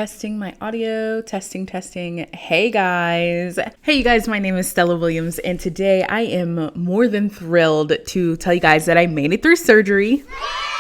Testing my audio, testing. Hey guys, you guys, my name is Stella Williams, and today I am more than thrilled to tell you guys that I made it through surgery.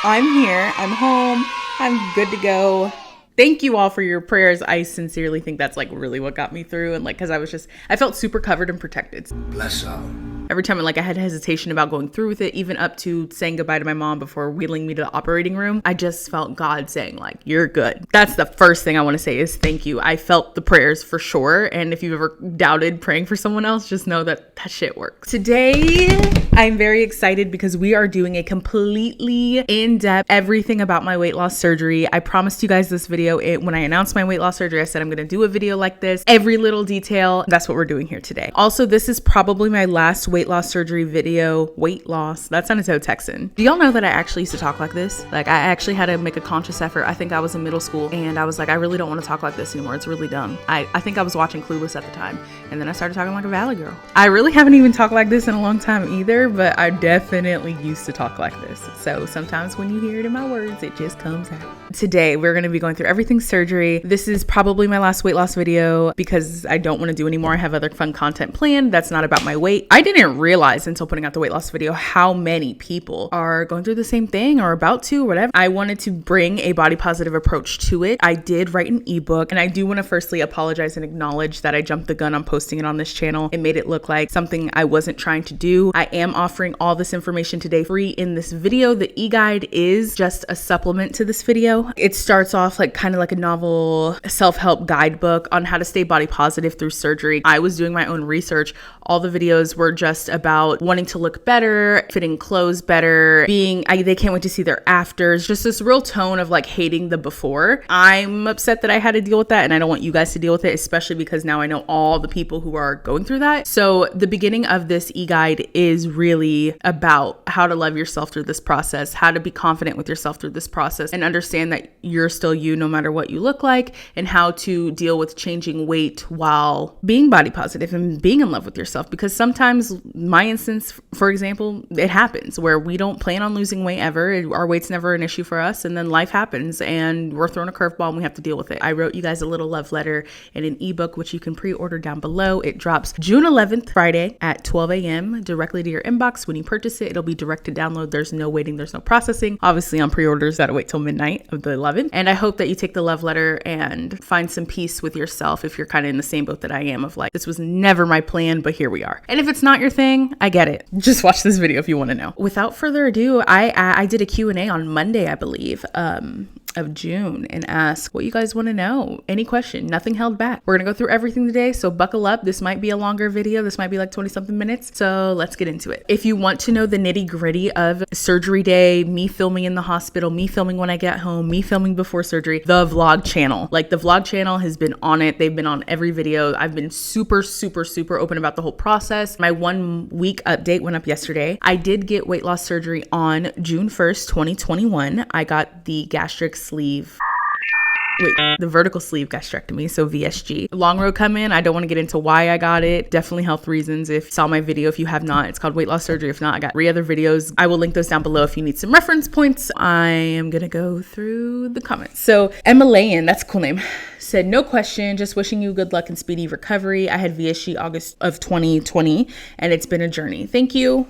I'm here, I'm home, I'm good to go. Thank you all for your prayers. I sincerely think that's like really what got me through, and like, cause I felt super covered and protected. Bless her. Every time I had hesitation about going through with it, even up to saying goodbye to my mom before wheeling me to the operating room, I just felt God saying like, you're good. That's the first thing I want to say is thank you. I felt the prayers for sure. And if you've ever doubted praying for someone else, just know that that shit works. Today, I'm very excited because we are doing a completely in-depth everything about my weight loss surgery. I promised you guys this video. When I announced my weight loss surgery, I said I'm going to do a video like this, every little detail. That's what we're doing here today. Also, this is probably my last weight loss surgery video. Weight loss, that sounded so Texan. Do y'all know that I actually used to talk like this? Like, I actually had to make a conscious effort. I think I was in middle school and I was like, I really don't want to talk like this anymore. It's really dumb. I think I was watching Clueless at the time, and then I started talking like a Valley girl. I really haven't even talked like this in a long time either, but I definitely used to talk like this. So sometimes when you hear it in my words, it just comes out. Today, we're going to be going through everything surgery. This is probably my last weight loss video because I don't want to do anymore. I have other fun content planned that's not about my weight. I didn't realize until putting out the weight loss video how many people are going through the same thing or about to, whatever. I wanted to bring a body positive approach to it. I did write an ebook, and I do want to firstly apologize and acknowledge that I jumped the gun on posting it on this channel. It made it look like something I wasn't trying to do. I am offering all this information today free in this video. The e-guide is just a supplement to this video. It starts off like kind of like a novel self-help guidebook on how to stay body positive through surgery. I was doing my own research. All the videos were just about wanting to look better, fitting clothes better, they can't wait to see their afters, just this real tone of like hating the before. I'm upset that I had to deal with that, and I don't want you guys to deal with it, especially because now I know all the people who are going through that. So the beginning of this e-guide is really about how to love yourself through this process, how to be confident with yourself through this process, and understand that you're still you no matter what you look like, and how to deal with changing weight while being body positive and being in love with yourself. Because sometimes, my instance, for example, it happens where we don't plan on losing weight ever. Our weight's never an issue for us, and then life happens and we're thrown a curveball and we have to deal with it. I wrote you guys a little love letter in an ebook, which you can pre-order down below. It drops June 11th, Friday at 12 a.m. directly to your inbox. When you purchase it, it'll be direct to download. There's no waiting, there's no processing. Obviously on pre-orders, gotta wait till midnight of the 11th. And I hope that you take the love letter and find some peace with yourself if you're kind of in the same boat that I am of like, this was never my plan, but here we are. And if it's not your thing, I get it. Just watch this video if you want to know. Without further ado, I did a Q&A on Monday, I believe, of June, and ask what you guys want to know. Any question, nothing held back. We're gonna go through everything today, so buckle up. This might be a longer video. This might be like 20 something minutes. So let's get into it. If you want to know the nitty gritty of surgery day, me filming in the hospital, me filming when I get home, me filming before surgery, the vlog channel, like the vlog channel has been on it. They've been on every video. I've been super open about the whole process. My 1 week update went up yesterday. I did get weight loss surgery on June 1st, 2021. I got the the vertical sleeve gastrectomy, so VSG. Long road coming. I don't want to get into why I got it. Definitely health reasons. If you saw my video, if you have not, it's called weight loss surgery. If not, I got 3 other videos. I will link those down below if you need some reference points. I am gonna go through the comments. So Emma Layan, that's a cool name, said, no question, just wishing you good luck and speedy recovery. I had VSG August of 2020 and it's been a journey. Thank you.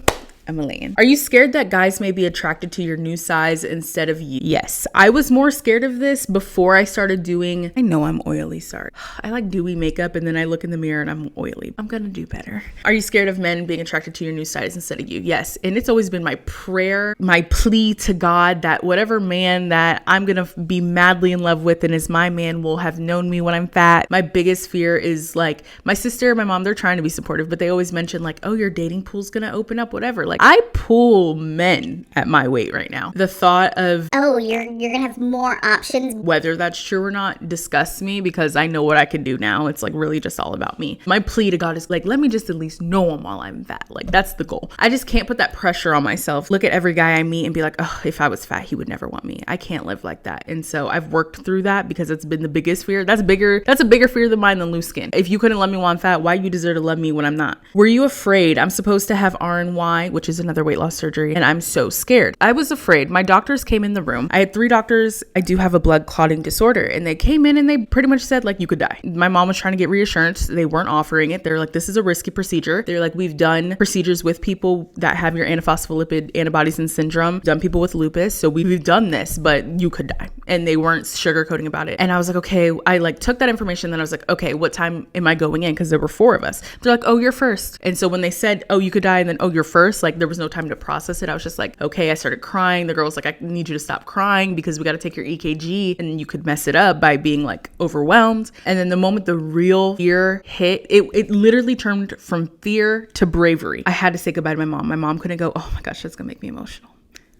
Emily. Are you scared that guys may be attracted to your new size instead of you? Yes. I was more scared of this before I started doing, I know I'm oily, sorry. I like dewy makeup and then I look in the mirror and I'm oily. I'm gonna do better. Are you scared of men being attracted to your new size instead of you? Yes. And it's always been my prayer, my plea to God that whatever man that I'm gonna be madly in love with and is my man will have known me when I'm fat. My biggest fear is like my sister and my mom, they're trying to be supportive, but they always mention like, oh, your dating pool's gonna open up, whatever. Like I pull men at my weight right now. The thought of, oh, you're gonna have more options. Whether that's true or not disgusts me because I know what I can do now. It's like really just all about me. My plea to God is like, let me just at least know him while I'm fat. Like that's the goal. I just can't put that pressure on myself. Look at every guy I meet and be like, oh, if I was fat, he would never want me. I can't live like that. And so I've worked through that because it's been the biggest fear. That's a bigger fear than mine than loose skin. If you couldn't love me while I'm fat, why you deserve to love me when I'm not? Were you afraid? I'm supposed to have RNY, which which is another weight loss surgery. And I'm so scared. I was afraid. My doctors came in the room. I had 3 doctors. I do have a blood clotting disorder. And they came in and they pretty much said, like, you could die. My mom was trying to get reassurance. They weren't offering it. They're like, this is a risky procedure. They're like, we've done procedures with people that have your antiphospholipid antibodies and syndrome, done people with lupus. So we've done this, but you could die. And they weren't sugarcoating about it. And I was like, okay, I like took that information. Then I was like, okay, what time am I going in? Because there were 4 of us. They're like, oh, you're first. And so when they said, oh, you could die, and then, oh, you're first, like there was no time to process it. I was just like, okay. I started crying. The girl was like, I need you to stop crying because we got to take your EKG and you could mess it up by being like overwhelmed. And then the moment the real fear hit, it literally turned from fear to bravery. I had to say goodbye to my mom. My mom couldn't go, oh my gosh, that's gonna make me emotional.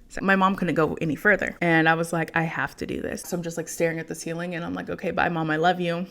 So my mom couldn't go any further. And I was like, I have to do this. So I'm just like staring at the ceiling and I'm like, okay, bye mom, I love you.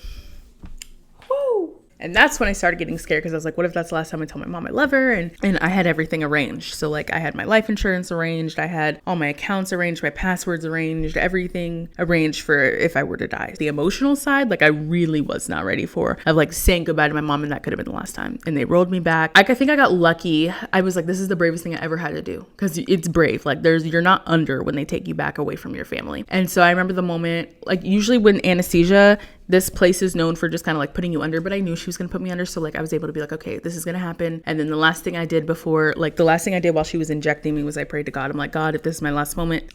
Woo! And that's when I started getting scared because I was like, what if that's the last time I tell my mom I love her? And I had everything arranged. So like I had my life insurance arranged. I had all my accounts arranged, my passwords arranged, everything arranged for if I were to die. The emotional side, like I really was not ready for, of like saying goodbye to my mom, and that could have been the last time. And they rolled me back. I think I got lucky. I was like, this is the bravest thing I ever had to do because it's brave. Like you're not under when they take you back away from your family. And so I remember the moment, like usually when anesthesia, this place is known for just kind of like putting you under, but I knew she was going to put me under. So like I was able to be like, okay, this is going to happen. And then the last thing I did while she was injecting me was I prayed to God. I'm like, God, if this is my last moment,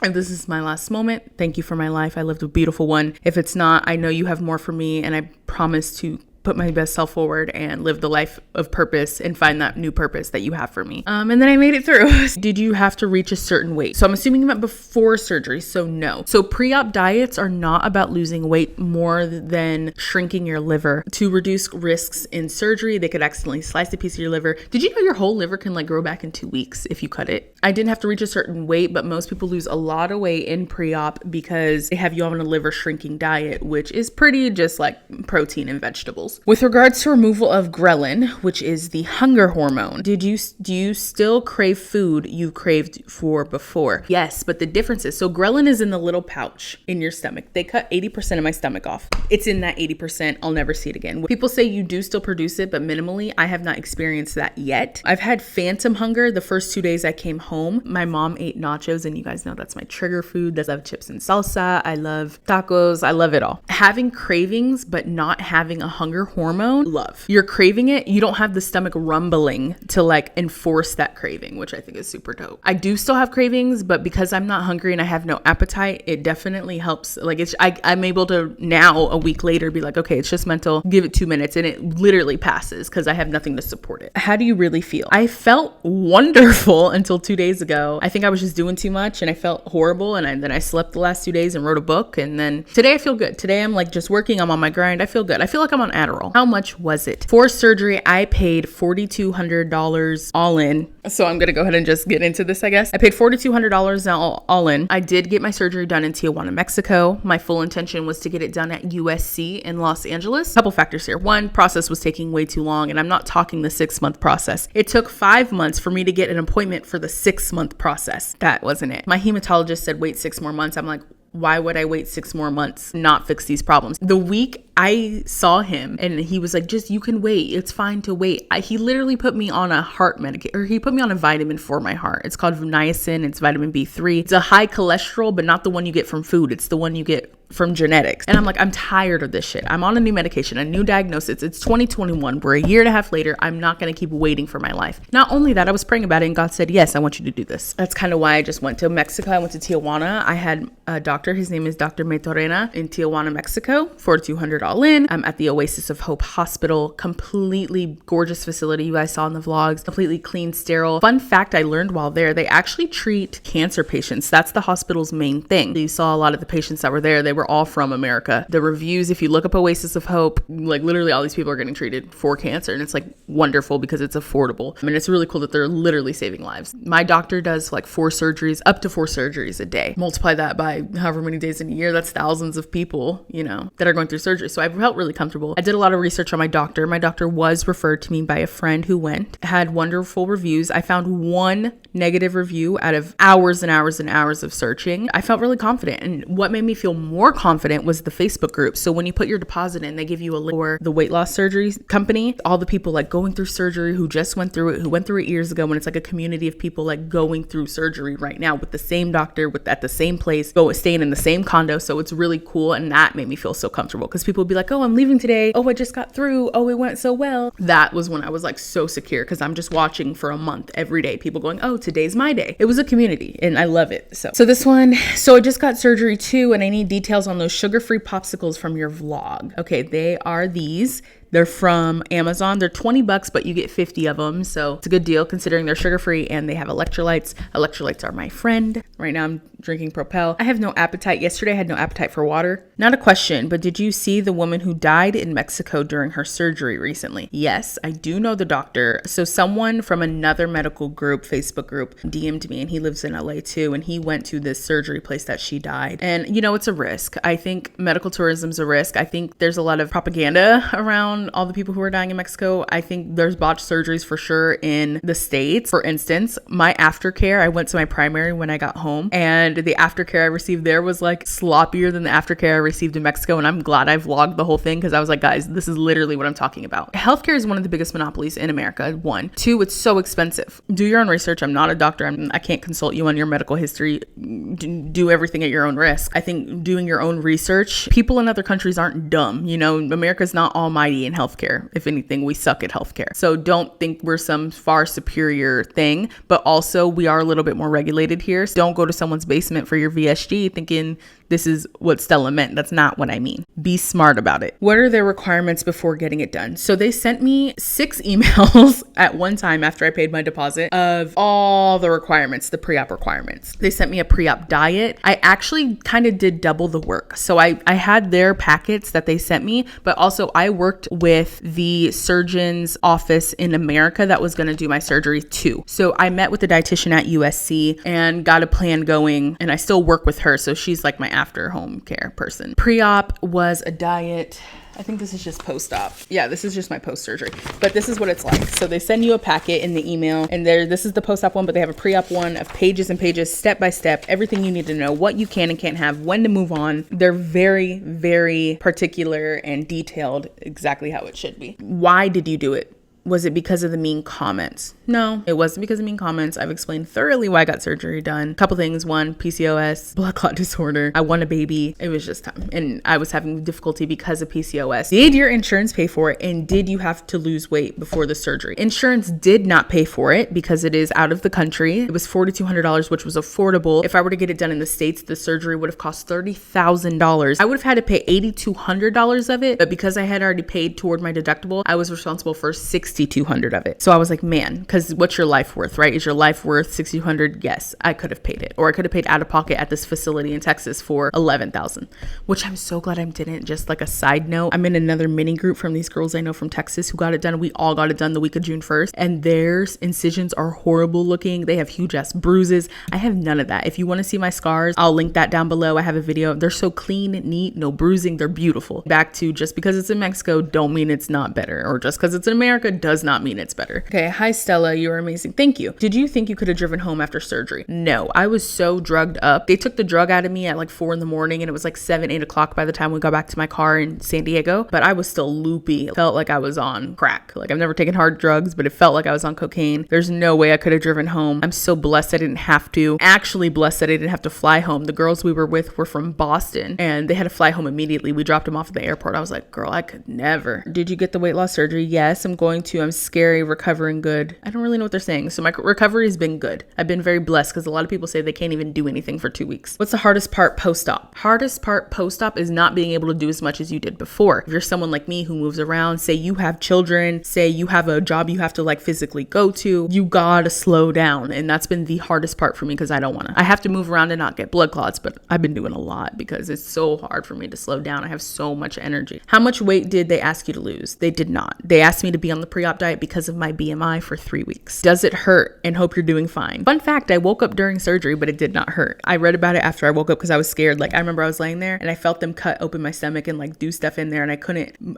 thank you for my life. I lived a beautiful one. If it's not, I know you have more for me. And I promise to put my best self forward and live the life of purpose and find that new purpose that you have for me. And then I made it through. Did you have to reach a certain weight? So I'm assuming you meant before surgery. So no. So pre-op diets are not about losing weight more than shrinking your liver. To reduce risks in surgery, they could accidentally slice a piece of your liver. Did you know your whole liver can like grow back in 2 weeks if you cut it? I didn't have to reach a certain weight, but most people lose a lot of weight in pre-op because they have you on a liver shrinking diet, which is pretty just like protein and vegetables. With regards to removal of ghrelin, which is the hunger hormone, do you still crave food you craved for before? Yes, but the difference is, so ghrelin is in the little pouch in your stomach. They cut 80% of my stomach off. It's in that 80%. I'll never see it again. People say you do still produce it, but minimally. I have not experienced that yet. I've had phantom hunger the first 2 days I came home. My mom ate nachos, and you guys know that's my trigger food. I love chips and salsa. I love tacos. I love it all. Having cravings, but not having a hunger hormone, love. You're craving it. You don't have the stomach rumbling to like enforce that craving, which I think is super dope. I do still have cravings, but because I'm not hungry and I have no appetite, it definitely helps. Like I'm able to now a week later be like, okay, it's just mental. Give it 2 minutes and it literally passes because I have nothing to support it. How do you really feel? I felt wonderful until 2 days ago. I think I was just doing too much and I felt horrible. And then I slept the last 2 days and wrote a book. And then today I feel good. Today I'm like just working. I'm on my grind. I feel good. I feel like I'm on Adderall. How much was it? For surgery, I paid $4,200 all in. So I'm going to go ahead and just get into this, I guess. I paid $4,200 all in. I did get my surgery done in Tijuana, Mexico. My full intention was to get it done at USC in Los Angeles. Couple factors here. One, process was taking way too long, and I'm not talking the 6-month process. It took 5 months for me to get an appointment for the 6-month process. That wasn't it. My hematologist said, wait 6 more months. I'm like, why would I wait 6 more months, not fix these problems? The week I saw him and he was like, you can wait. It's fine to wait. He literally put me on a heart medication, or he put me on a vitamin for my heart. It's called niacin. It's vitamin B3. It's a high cholesterol, but not the one you get from food. It's the one you get from genetics. And I'm like, I'm tired of this shit. I'm on a new medication, a new diagnosis. It's 2021. We're a year and a half later. I'm not going to keep waiting for my life. Not only that, I was praying about it and God said, yes, I want you to do this. That's kind of why I just went to Mexico. I went to Tijuana. I had a doctor. His name is Dr. Maytorena in Tijuana, Mexico, $4,200 all in. I'm at the Oasis of Hope Hospital. Completely gorgeous facility. You guys saw in the vlogs. Completely clean, sterile. Fun fact I learned while there, they actually treat cancer patients. That's the hospital's main thing. You saw a lot of the patients that were there. They were all from America. The reviews, if you look up Oasis of Hope, like literally all these people are getting treated for cancer, and it's like wonderful because it's affordable. I mean, it's really cool that they're literally saving lives. My doctor does like 4 surgeries, up to 4 surgeries a day. Multiply that by however many days in a year, that's thousands of people, that are going through surgery. So I felt really comfortable. I did a lot of research on my doctor. My doctor was referred to me by a friend who went, had wonderful reviews. I found one negative review out of hours and hours and hours of searching. I felt really confident. And what made me feel more confident was the Facebook group. So when you put your deposit in, they give you a link for the weight loss surgery company, all the people like going through surgery who just went through it, who went through it years ago, when it's like a community of people like going through surgery right now with the same doctor, at the same place, staying in the same condo. So it's really cool. And that made me feel so comfortable because people would be like, oh, I'm leaving today. Oh, I just got through. Oh, it went so well. That was when I was like so secure because I'm just watching for a month every day. People going, oh, today's my day. It was a community and I love it. So I just got surgery too. And I need details on those sugar-free popsicles from your vlog. Okay. They are these. They're from Amazon. They're $20, but you get 50 of them. So it's a good deal considering they're sugar-free and they have electrolytes. Electrolytes are my friend. Right now I'm drinking Propel. I have no appetite. Yesterday I had no appetite for water. Not a question, but did you see the woman who died in Mexico during her surgery recently? Yes, I do know the doctor. So someone from another medical group, Facebook group, DM'd me, and he lives in LA too. And he went to this surgery place that she died. And it's a risk. I think medical tourism is a risk. I think there's a lot of propaganda around all the people who are dying in Mexico. I think there's botched surgeries for sure in the States. For instance, my aftercare, I went to my primary when I got home, and the aftercare I received there was like sloppier than the aftercare I received in Mexico. And I'm glad I vlogged the whole thing because I was like, guys, this is literally what I'm talking about. Healthcare is one of the biggest monopolies in America. 1. 2, it's so expensive. Do your own research. I'm not a doctor. I can't consult you on your medical history. Do everything at your own risk. I think doing your own research, people in other countries aren't dumb. America's not almighty in healthcare. If anything, we suck at healthcare. So don't think we're some far superior thing, but also we are a little bit more regulated here. So don't go to someone's basement for your VSG thinking this is what Stella meant. That's not what I mean. Be smart about it. What are their requirements before getting it done? So they sent me 6 emails at one time after I paid my deposit of all the requirements, the pre-op requirements. They sent me a pre-op diet. I actually kind of did double the work. So I had their packets that they sent me, but also I worked with the surgeon's office in America that was going to do my surgery too. So I met with the dietitian at USC and got a plan going, and I still work with her. So she's like my after home care person. Pre-op was a diet. I think this is just post-op. Yeah, this is just my post-surgery, but this is what it's like. So they send you a packet in the email, and this is the post-op one, but they have a pre-op one of pages and pages, step by step, everything you need to know, what you can and can't have, when to move on. They're very, very particular and detailed, exactly how it should be. Why did you do it? Was it because of the mean comments? No, it wasn't because of mean comments. I've explained thoroughly why I got surgery done. A couple things. 1, PCOS, blood clot disorder. I want a baby. It was just time. And I was having difficulty because of PCOS. Did your insurance pay for it? And did you have to lose weight before the surgery? Insurance did not pay for it because it is out of the country. It was $4,200, which was affordable. If I were to get it done in the States, the surgery would have cost $30,000. I would have had to pay $8,200 of it, but because I had already paid toward my deductible, I was responsible for $6,200 of it. So I was like, man, because what's your life worth, right? Is your life worth $6,200? Yes, I could have paid it, or I could have paid out of pocket at this facility in Texas for $11,000, which I'm so glad I didn't. Just like a side note, I'm in another mini group from these girls I know from Texas who got it done. We all got it done the week of June 1st, and their incisions are horrible looking. They have huge ass bruises. I have none of that. If you want to see my scars, I'll link that down below. I have a video. They're so clean, neat, no bruising. They're beautiful. Back to just because it's in Mexico don't mean it's not better, or just because it's in America does not mean it's better. Okay, hi Stella, you're amazing. Thank you. Did you think you could have driven home after surgery? No, I was so drugged up. They took the drug out of me at like 4 a.m. and it was like 7, 8 o'clock by the time we got back to my car in San Diego, but I was still loopy. It felt like I was on crack. Like I've never taken hard drugs, but it felt like I was on cocaine. There's no way I could have driven home. I'm so blessed I didn't have to. Actually blessed that I didn't have to fly home. The girls we were with were from Boston and they had to fly home immediately. We dropped them off at the airport. I was like, girl, I could never. Did you get the weight loss surgery? Yes, I'm going to. I'm scary, recovering good. I don't really know what they're saying. So my recovery has been good. I've been very blessed because a lot of people say they can't even do anything for 2 weeks. What's the hardest part post-op? Hardest part post-op is not being able to do as much as you did before. If you're someone like me who moves around, say you have children, say you have a job you have to like physically go to, you gotta slow down. And that's been the hardest part for me because I don't want to. I have to move around and not get blood clots, but I've been doing a lot because it's so hard for me to slow down. I have so much energy. How much weight did they ask you to lose? They did not. They asked me to be on the pre pre-op diet because of my BMI for 3 weeks. Does it hurt? And hope you're doing fine. Fun fact, I woke up during surgery, but it did not hurt. I read about it after I woke up because I was scared. Like I remember I was laying there and I felt them cut open my stomach and like do stuff in there, and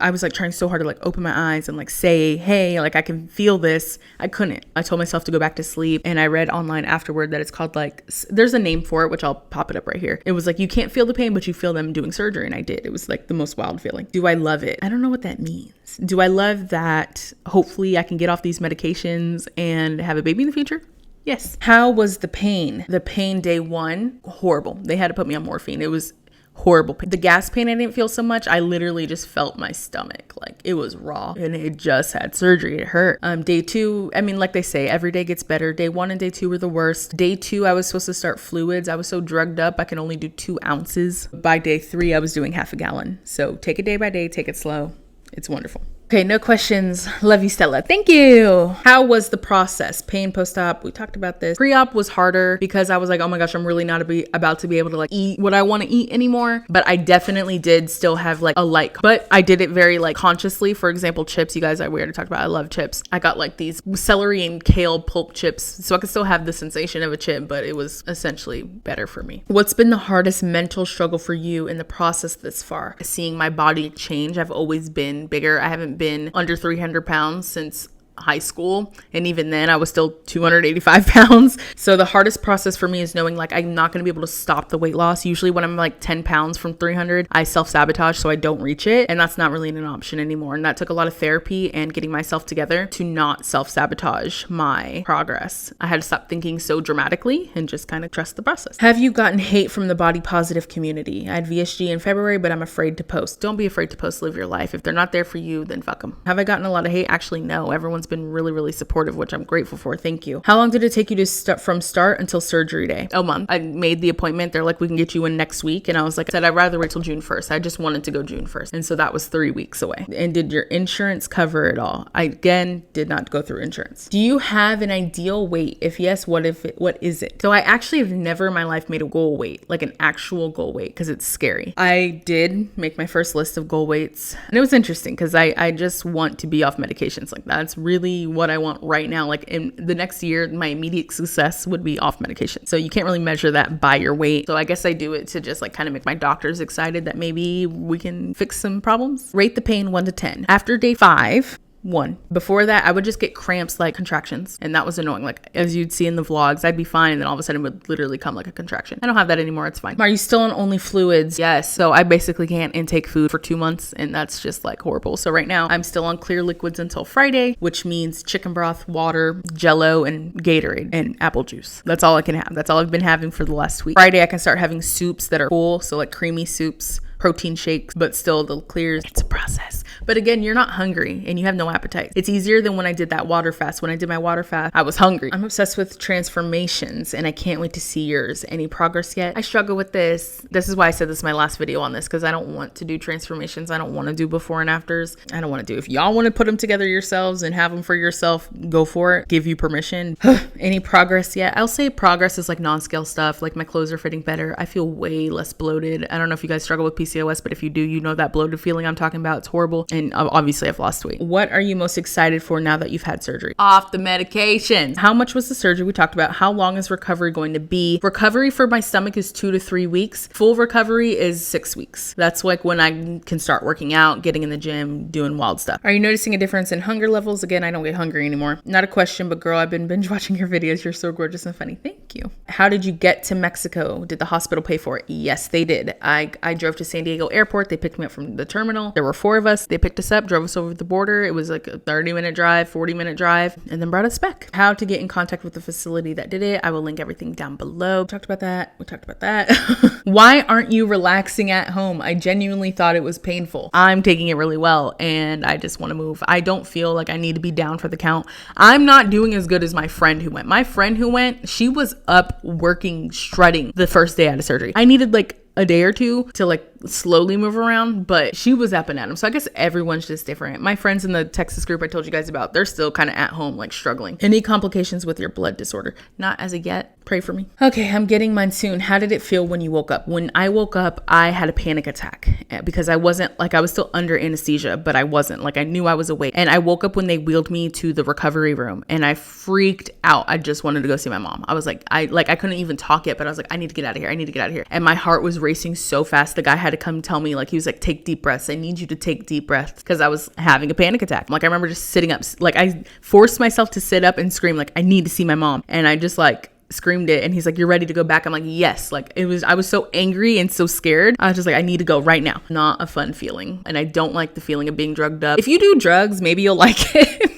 I was like trying so hard to like open my eyes and like say, hey, like I can feel this. I couldn't. I told myself to go back to sleep, and I read online afterward that it's called like, there's a name for it, which I'll pop it up right here. It was like, you can't feel the pain, but you feel them doing surgery. And I did. It was like the most wild feeling. Do I love it? I don't know what that means. Do I love that hopefully I can get off these medications and have a baby in the future? Yes. How was the pain? The pain day 1, horrible. They had to put me on morphine. It was horrible pain. The gas pain, I didn't feel so much. I literally just felt my stomach. Like it was raw, and it just had surgery. It hurt. Day 2, I mean, like they say, every day gets better. Day 1 and day 2 were the worst. Day 2, I was supposed to start fluids. I was so drugged up, I can only do 2 ounces. By day 3, I was doing half a gallon. So take it day by day, take it slow. It's wonderful. Okay, no questions. Love you, Stella. Thank you. How was the process? Pain post-op. We talked about this. Pre-op was harder because I was like, oh my gosh, I'm really not about to be able to like eat what I want to eat anymore. But I definitely did still have like a like, but I did it very like consciously. For example, chips. You guys, we already talked about, I love chips. I got like these celery and kale pulp chips, so I could still have the sensation of a chip, but it was essentially better for me. What's been the hardest mental struggle for you in the process this far? Seeing my body change. I've always been bigger. I haven't been under 300 pounds since high school, and even then I was still 285 pounds. So the hardest process for me is knowing like I'm not going to be able to stop the weight loss. Usually when I'm like 10 pounds from 300, I self-sabotage so I don't reach it, and that's not really an option anymore. And that took a lot of therapy and getting myself together to not self-sabotage my progress. I had to stop thinking so dramatically and just kind of trust the process. Have you gotten hate from the body positive community? I had VSG in February, but I'm afraid to post. Don't be afraid to post. Live your life. If they're not there for you, then fuck them. Have I gotten a lot of hate? Actually, no. Everyone's been really supportive, which I'm grateful for. Thank you. How long did it take you to from start until surgery day? A month. I made the appointment. They're like, we can get you in next week. And I was like, I said, I'd rather wait till June 1st. I just wanted to go June 1st. And so that was 3 weeks away. And did your insurance cover it all? I, again, did not go through insurance. Do you have an ideal weight? If yes, what is it? So I actually have never in my life made a goal weight, like an actual goal weight, because it's scary. I did make my first list of goal weights, and it was interesting because I just want to be off medications. Like that's really what I want right now. Like in the next year, my immediate success would be off medication. So you can't really measure that by your weight. So I guess I do it to just like kind of make my doctors excited that maybe we can fix some problems. Rate the pain 1 to 10. After day 5, 1. Before that, I would just get cramps like contractions, and that was annoying. Like as you'd see in the vlogs, I'd be fine, and then all of a sudden it would literally come like a contraction. I don't have that anymore. It's fine. Are you still on only fluids? Yes. So I basically can't intake food for 2 months, and that's just like horrible. So right now I'm still on clear liquids until Friday, which means chicken broth, water, Jello, and Gatorade, and apple juice. That's all I can have. That's all I've been having for the last week. Friday I can start having soups that are full, so like creamy soups, protein shakes, but still the clears. It's a process. But again, you're not hungry and you have no appetite. It's easier than when I did that water fast. When I did my water fast, I was hungry. I'm obsessed with transformations, and I can't wait to see yours. Any progress yet? I struggle with this. This is why I said this is my last video on this, because I don't want to do transformations. I don't want to do before and afters. I don't want to do. If y'all want to put them together yourselves and have them for yourself, go for it. Give you permission. Any progress yet? I'll say progress is like non-scale stuff. Like my clothes are fitting better. I feel way less bloated. I don't know if you guys struggle with PCOS, but if you do, you know that bloated feeling I'm talking about. It's horrible. And obviously I've lost weight. What are you most excited for now that you've had surgery? Off the medications. How much was the surgery? We talked about. How long is recovery going to be? Recovery for my stomach is 2 to 3 weeks. Full recovery is 6 weeks. That's like when I can start working out, getting in the gym, doing wild stuff. Are you noticing a difference in hunger levels? Again, I don't get hungry anymore. Not a question, but girl, I've been binge watching your videos. You're so gorgeous and funny. Thank you. How did you get to Mexico? Did the hospital pay for it? Yes, they did. I drove to San Diego airport. They picked me up from the terminal. There were 4 of us. They picked us up, drove us over the border. It was like a 30-minute drive, 40-minute drive, and then brought us back. How to get in contact with the facility that did it. I will link everything down below. We talked about that. Why aren't you relaxing at home? I genuinely thought it was painful. I'm taking it really well, and I just want to move. I don't feel like I need to be down for the count. I'm not doing as good as my friend who went. My friend who went, she was up working, strutting the first day out of surgery. I needed like a day or two to like slowly move around, but she was up and at 'em. So I guess everyone's just different. My friends in the Texas group I told you guys about, they're still kind of at home, like struggling. Any complications with your blood disorder? Not as of yet. Pray for me. Okay, I'm getting mine soon. How did it feel when you woke up? When I woke up, I had a panic attack because I wasn't like, I was still under anesthesia, but I wasn't like, I knew I was awake. And I woke up when they wheeled me to the recovery room and I freaked out. I just wanted to go see my mom. I was like, I couldn't even talk yet, but I was like, I need to get out of here. I need to get out of here. And my heart was racing so fast. The guy had to come tell me, like, he was like, take deep breaths. I need you to take deep breaths because I was having a panic attack. Like, I remember just sitting up, like I forced myself to sit up and scream, like, I need to see my mom. And I just like screamed it, and he's like, you're ready to go back? I'm like, yes. Like, I was so angry and so scared. I was just like, I need to go right now. Not a fun feeling, and I don't like the feeling of being drugged up. If you do drugs, maybe you'll like it.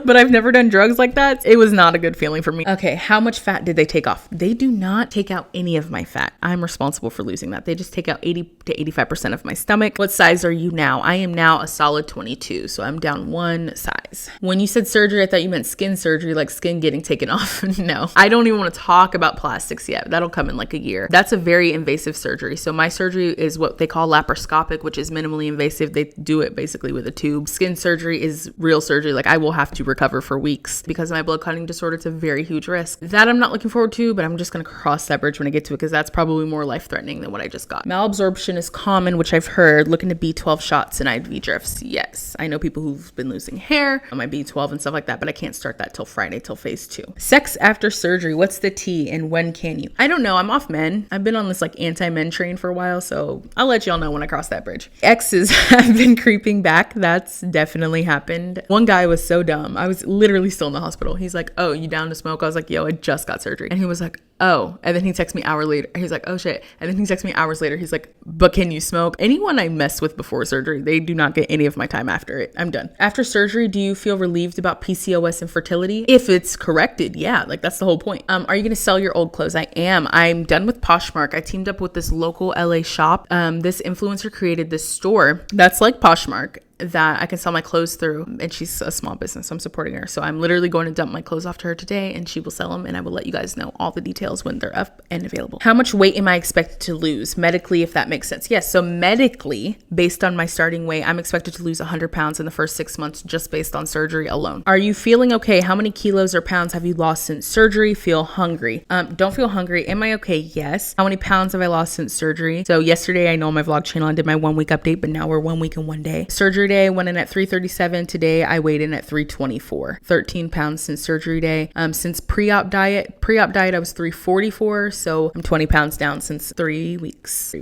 But I've never done drugs like that. It was not a good feeling for me. Okay, how much fat did they take off? They do not take out any of my fat. I'm responsible for losing that. They just take out 80 to 85% of my stomach. What size are you now? I am now a solid 22, so I'm down one size. When you said surgery, I thought you meant skin surgery, like skin getting taken off. No, I don't even want to talk about plastics yet. That'll come in like a year. That's a very invasive surgery. So my surgery is what they call laparoscopic, which is minimally invasive. They do it basically with a tube. Skin surgery is real surgery. Like, I will have to recover for weeks because of my blood clotting disorder. It's a very huge risk that I'm not looking forward to, but I'm just going to cross that bridge when I get to it because that's probably more life-threatening than what I just got. Malabsorption is common, which I've heard. Looking to B12 shots and IV drifts. Yes, I know people who've been losing hair on my B12 and stuff like that, but I can't start that till Friday, till phase 2. Sex after surgery. What's the tea and when can you? I don't know. I'm off men. I've been on this like anti-men train for a while, so I'll let y'all know when I cross that bridge. Exes have been creeping back. That's definitely happened. One guy was so dumb. I was literally still in the hospital. He's like, oh, you down to smoke? I was like, yo, I just got surgery. And he was like, oh. And then he texts me hours later. He's like, oh shit. And then he texts me hours later. He's like, but can you smoke? Anyone I mess with before surgery, they do not get any of my time after it. I'm done. After surgery, do you feel relieved about PCOS and fertility? If it's corrected, yeah, like that's the whole point. Are you going to sell your old clothes? I am. I'm done with Poshmark. I teamed up with this local LA shop. This influencer created this store that's like Poshmark that I can sell my clothes through, and she's a small business, so I'm supporting her. So I'm literally going to dump my clothes off to her today, and she will sell them, and I will let you guys know all the details when they're up and available. How much weight am I expected to lose medically, if that makes sense? Yes, so medically, based on my starting weight, I'm expected to lose 100 pounds in the first 6 months just based on surgery alone. Are you feeling okay? How many kilos or pounds have you lost since surgery? Feel hungry? Don't feel hungry. Am I okay? Yes. How many pounds have I lost since surgery? So yesterday, I know on my vlog channel I did my 1 week update, but now we're 1 week and 1 day. Surgery day, I went in at 337. Today I weighed in at 324. 13 pounds since surgery day. Since pre-op diet I was 344, so I'm 20 pounds down since 3 weeks.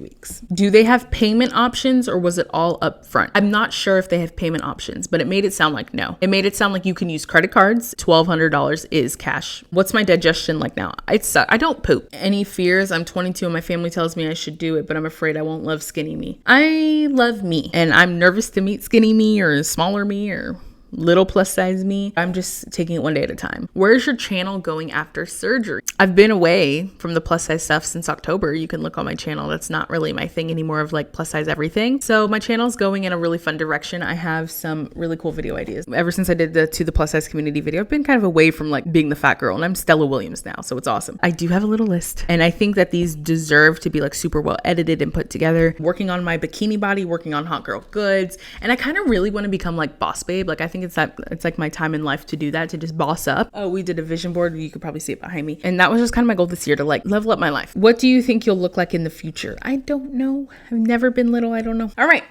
Do they have payment options or was it all up front? I'm not sure if they have payment options, but it made it sound like no. It made it sound like you can use credit cards. $1,200 is cash. What's my digestion like now? I don't poop. Any fears? I'm 22 and my family tells me I should do it, but I'm afraid I won't love skinny me. I love me, and I'm nervous to meet skinny me or smaller me or little plus size me. I'm just taking it one day at a time. Where's your channel going after surgery? I've been away from the plus size stuff since October. You can look on my channel. That's not really my thing anymore of like plus size everything. So my channel's going in a really fun direction. I have some really cool video ideas. Ever since I did the To the Plus Size Community video, I've been kind of away from like being the fat girl, and I'm Stella Williams now. So it's awesome. I do have a little list, and I think that these deserve to be like super well edited and put together. Working on my bikini body, working on hot girl goods. And I kind of really want to become like boss babe. Like I think it's like my time in life to do that, to just boss up. Oh, we did a vision board. You could probably see it behind me. And that was just kind of my goal this year, to like level up my life. What do you think you'll look like in the future? I don't know. I've never been little. I don't know. All right.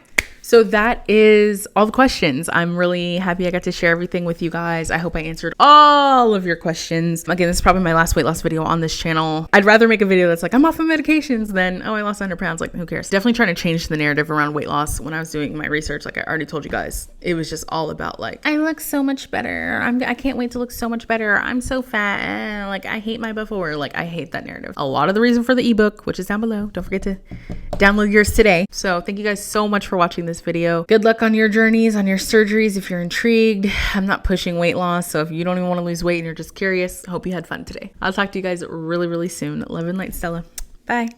So that is all the questions. I'm really happy I got to share everything with you guys. I hope I answered all of your questions. Again, this is probably my last weight loss video on this channel. I'd rather make a video that's like, I'm off of medications than, oh, I lost 100 pounds. Like, who cares? Definitely trying to change the narrative around weight loss. When I was doing my research, like I already told you guys, it was just all about like, I look so much better. I can't wait to look so much better. I'm so fat. Like, I hate my before. Like, I hate that narrative. A lot of the reason for the ebook, which is down below. Don't forget to download yours today. So thank you guys so much for watching this video. Good luck on your journeys, on your surgeries. If you're intrigued, I'm not pushing weight loss. So if you don't even want to lose weight and you're just curious, I hope you had fun today. I'll talk to you guys really, really soon. Love and light, Stella. Bye.